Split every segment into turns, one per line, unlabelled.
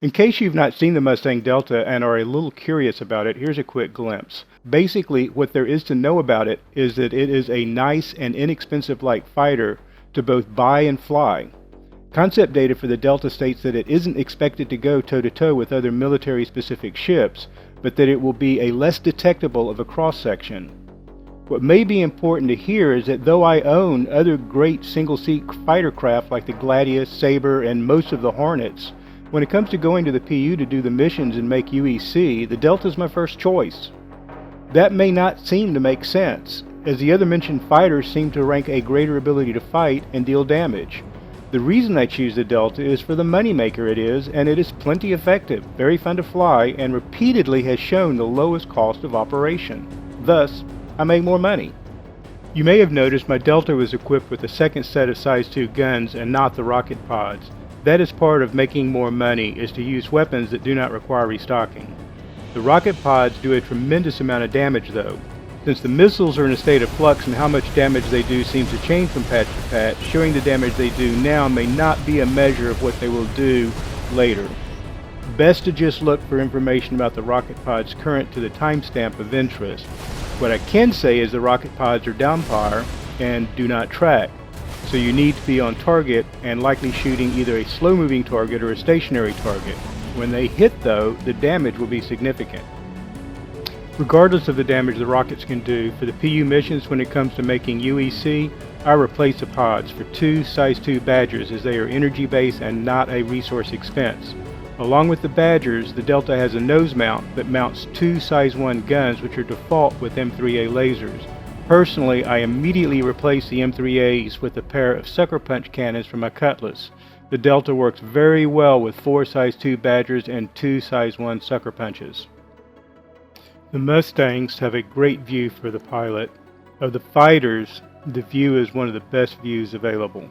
In case you've not seen the Mustang Delta and are a little curious about it, here's a quick glimpse. Basically, what there is to know about it is that it is a nice and inexpensive light fighter to both buy and fly. Concept data for the Delta states that it isn't expected to go toe-to-toe with other military-specific ships, but that it will be a less detectable of a cross-section. What may be important to hear is that though I own other great single-seat fighter craft like the Gladius, Sabre, and most of the Hornets, when it comes to going to the PU to do the missions and make UEC, the Delta is my first choice. That may not seem to make sense, as the other mentioned fighters seem to rank a greater ability to fight and deal damage. The reason I choose the Delta is for the moneymaker it is, and it is plenty effective, very fun to fly, and repeatedly has shown the lowest cost of operation. Thus, I make more money. You may have noticed my Delta was equipped with a second set of size 2 guns and not the rocket pods. That is part of making more money, is to use weapons that do not require restocking. The rocket pods do a tremendous amount of damage though. Since the missiles are in a state of flux and how much damage they do seems to change from patch to patch, showing the damage they do now may not be a measure of what they will do later. Best to just look for information about the rocket pods current to the timestamp of interest. What I can say is the rocket pods are downpower and do not track, so you need to be on target and likely shooting either a slow-moving target or a stationary target. When they hit though, the damage will be significant. Regardless of the damage the rockets can do, for the PU missions when it comes to making UEC, I replace the pods for 2 size 2 Badgers as they are energy based and not a resource expense. Along with the Badgers, the Delta has a nose mount that mounts 2 size 1 guns which are default with M3A lasers. Personally, I immediately replace the M3As with a pair of sucker punch cannons for my Cutlass. The Delta works very well with 4 size 2 Badgers and 2 size 1 sucker punches. The Mustangs have a great view for the pilot. Of the fighters, the view is one of the best views available.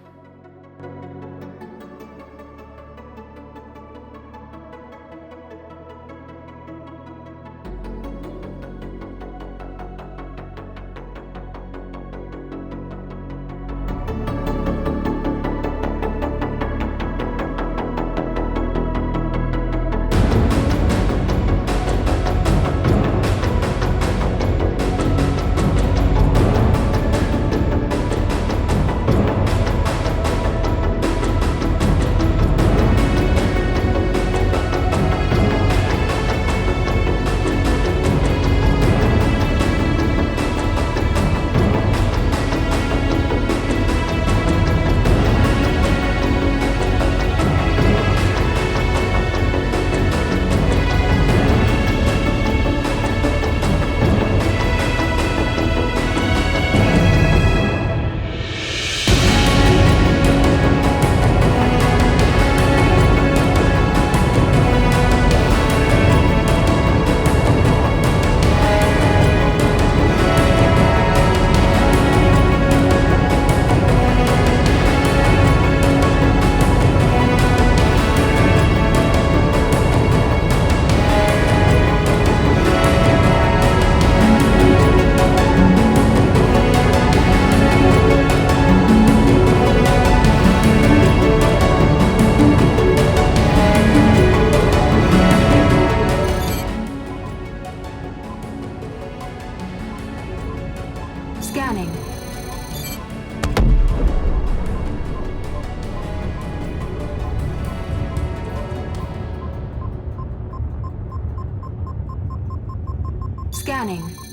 Scanning. Scanning.